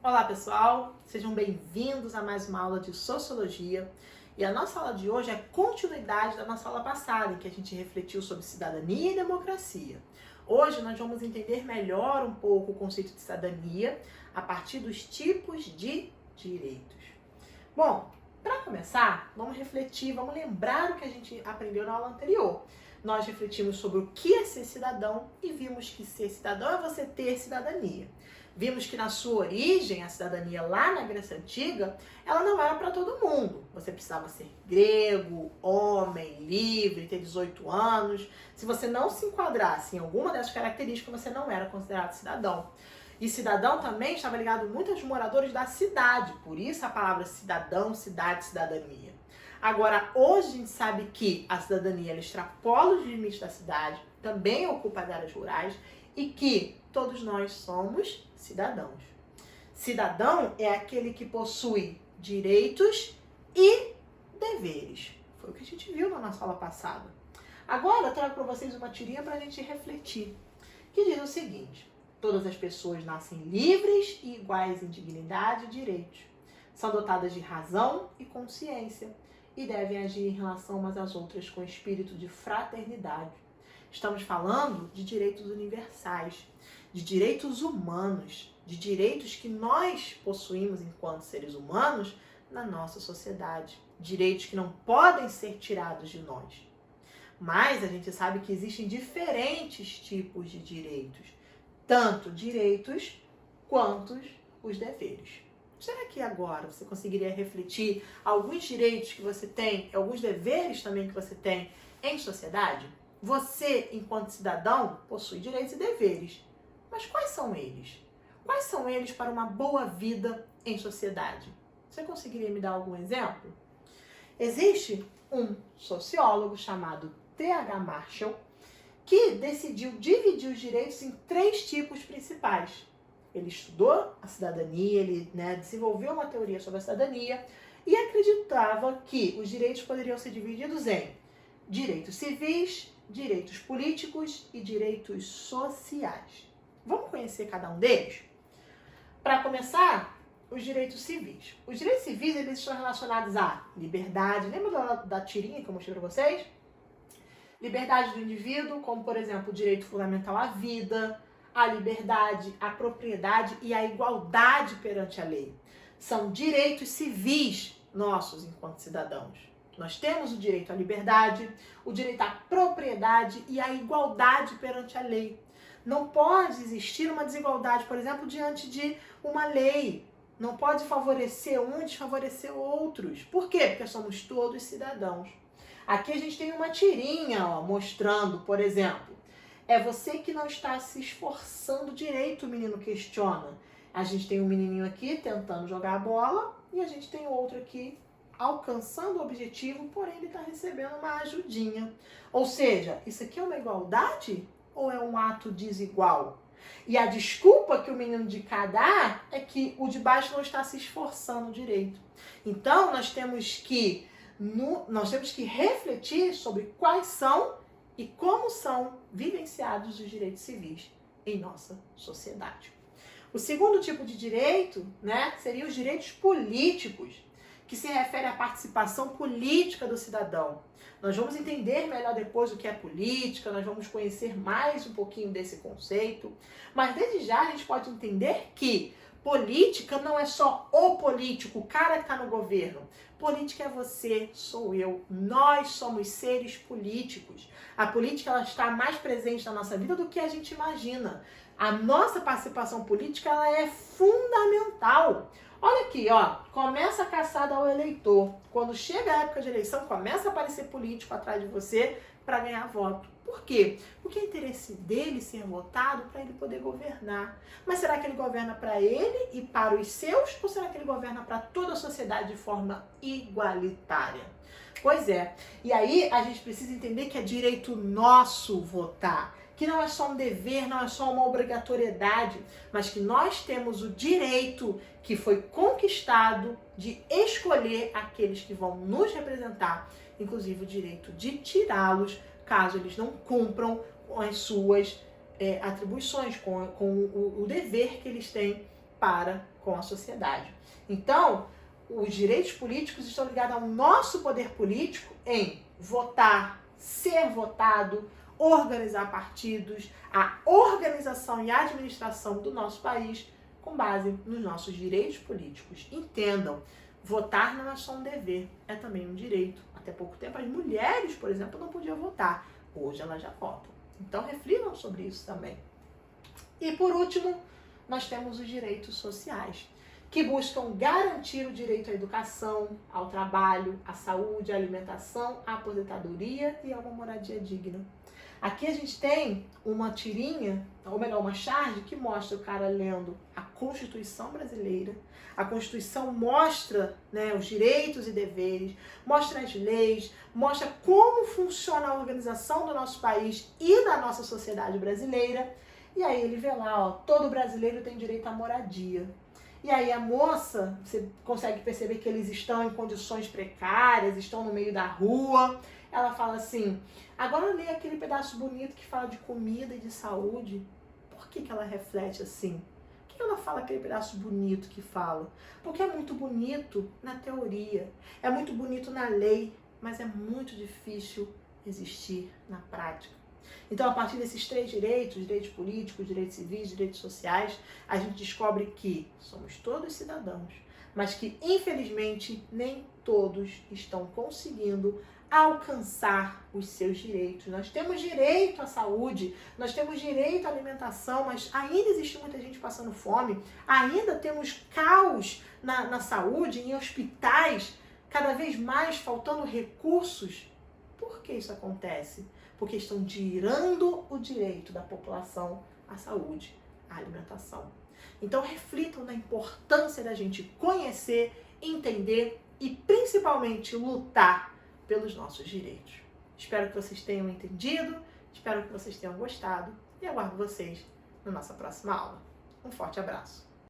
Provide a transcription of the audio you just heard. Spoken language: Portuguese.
Olá pessoal, sejam bem-vindos a mais uma aula de Sociologia. E a nossa aula de hoje é continuidade da nossa aula passada, em que a gente refletiu sobre cidadania e democracia. Hoje nós vamos entender melhor um pouco o conceito de cidadania a partir dos tipos de direitos. Bom, para começar, vamos refletir, vamos lembrar o que a gente aprendeu na aula anterior. Nós refletimos sobre o que é ser cidadão e vimos que ser cidadão é você ter cidadania. Vimos que na sua origem, a cidadania lá na Grécia Antiga, ela não era para todo mundo. Você precisava ser grego, homem, livre, ter 18 anos. Se você não se enquadrasse em alguma dessas características, você não era considerado cidadão. E cidadão também estava ligado muito aos moradores da cidade, por isso a palavra cidadão, cidade, cidadania. Agora, hoje a gente sabe que a cidadania ela extrapola os limites da cidade, também ocupa as áreas rurais e que todos nós somos cidadãos. Cidadão é aquele que possui direitos e deveres. Foi o que a gente viu na nossa aula passada. Agora eu trago para vocês uma tirinha para a gente refletir, que diz o seguinte: todas as pessoas nascem livres e iguais em dignidade e direitos. São dotadas de razão e consciência e devem agir em relação umas às outras com espírito de fraternidade. Estamos falando de direitos universais, de direitos humanos, de direitos que nós possuímos enquanto seres humanos na nossa sociedade. Direitos que não podem ser tirados de nós. Mas a gente sabe que existem diferentes tipos de direitos, tanto direitos quanto os deveres. Será que agora você conseguiria refletir alguns direitos que você tem, alguns deveres também que você tem em sociedade? Você, enquanto cidadão, possui direitos e deveres. Mas quais são eles? Quais são eles para uma boa vida em sociedade? Você conseguiria me dar algum exemplo? Existe um sociólogo chamado T.H. Marshall que decidiu dividir os direitos em 3 tipos principais. Ele estudou a cidadania, ele desenvolveu uma teoria sobre a cidadania e acreditava que os direitos poderiam ser divididos em direitos civis, direitos políticos e direitos sociais. Vamos conhecer cada um deles? Para começar, os direitos civis. Os direitos civis eles estão relacionados à liberdade. Lembra da tirinha que eu mostrei para vocês? Liberdade do indivíduo, como por exemplo o direito fundamental à vida, a liberdade, a propriedade e a igualdade perante a lei. São direitos civis nossos enquanto cidadãos. Nós temos o direito à liberdade, o direito à propriedade e à igualdade perante a lei. Não pode existir uma desigualdade, por exemplo, diante de uma lei. Não pode favorecer um e desfavorecer outros. Por quê? Porque somos todos cidadãos. Aqui a gente tem uma tirinha mostrando, por exemplo, é você que não está se esforçando direito, o menino questiona. A gente tem um menininho aqui tentando jogar a bola e a gente tem outro aqui alcançando o objetivo, porém ele está recebendo uma ajudinha. Ou seja, isso aqui é uma igualdade ou é um ato desigual? E a desculpa que o menino de cá dá é que o de baixo não está se esforçando direito. Então nós temos que refletir sobre quais são e como são vivenciados os direitos civis em nossa sociedade. O segundo tipo de direito, seria os direitos políticos, que se refere à participação política do cidadão. Nós vamos entender melhor depois o que é política, nós vamos conhecer mais um pouquinho desse conceito, mas desde já a gente pode entender que política não é só o político, o cara que está no governo. Política é você, sou eu, nós somos seres políticos. A política ela está mais presente na nossa vida do que a gente imagina. A nossa participação política ela é fundamental. Olha aqui, começa a caçada ao eleitor. Quando chega a época de eleição, começa a aparecer político atrás de você para ganhar voto. Por quê? Porque é interesse dele ser votado para ele poder governar. Mas será que ele governa para ele e para os seus? Ou será que ele governa para toda a sociedade de forma igualitária? Pois é. E aí a gente precisa entender que é direito nosso votar. Que não é só um dever, não é só uma obrigatoriedade, mas que nós temos o direito que foi conquistado de escolher aqueles que vão nos representar, inclusive o direito de tirá-los caso eles não cumpram com as suas atribuições, com o dever que eles têm para com a sociedade. Então, os direitos políticos estão ligados ao nosso poder político em votar, ser votado, organizar partidos, a organização e a administração do nosso país com base nos nossos direitos políticos. Entendam, votar não é só um dever, é também um direito. Até pouco tempo as mulheres, por exemplo, não podiam votar. Hoje elas já votam. Então reflitam sobre isso também. E por último, nós temos os direitos sociais, que buscam garantir o direito à educação, ao trabalho, à saúde, à alimentação, à aposentadoria e a uma moradia digna. Aqui a gente tem uma tirinha, ou melhor, uma charge que mostra o cara lendo a Constituição brasileira. A Constituição mostra, né, os direitos e deveres, mostra as leis, mostra como funciona a organização do nosso país e da nossa sociedade brasileira. E aí ele vê lá, ó, todo brasileiro tem direito à moradia. E aí a moça, você consegue perceber que eles estão em condições precárias, estão no meio da rua. Ela fala assim, agora lê aquele pedaço bonito que fala de comida e de saúde. Por que ela reflete assim? Por que ela fala aquele pedaço bonito que fala? Porque é muito bonito na teoria, é muito bonito na lei, mas é muito difícil existir na prática. Então, a partir desses 3 direitos, direitos políticos, direitos civis, direitos sociais, a gente descobre que somos todos cidadãos, mas que, infelizmente, nem todos estão conseguindo alcançar os seus direitos. Nós temos direito à saúde, nós temos direito à alimentação, mas ainda existe muita gente passando fome, ainda temos caos na saúde, em hospitais, cada vez mais faltando recursos. Por que isso acontece? Porque estão tirando o direito da população à saúde, à alimentação. Então reflitam na importância da gente conhecer, entender e principalmente lutar pelos nossos direitos. Espero que vocês tenham entendido, espero que vocês tenham gostado e aguardo vocês na nossa próxima aula. Um forte abraço!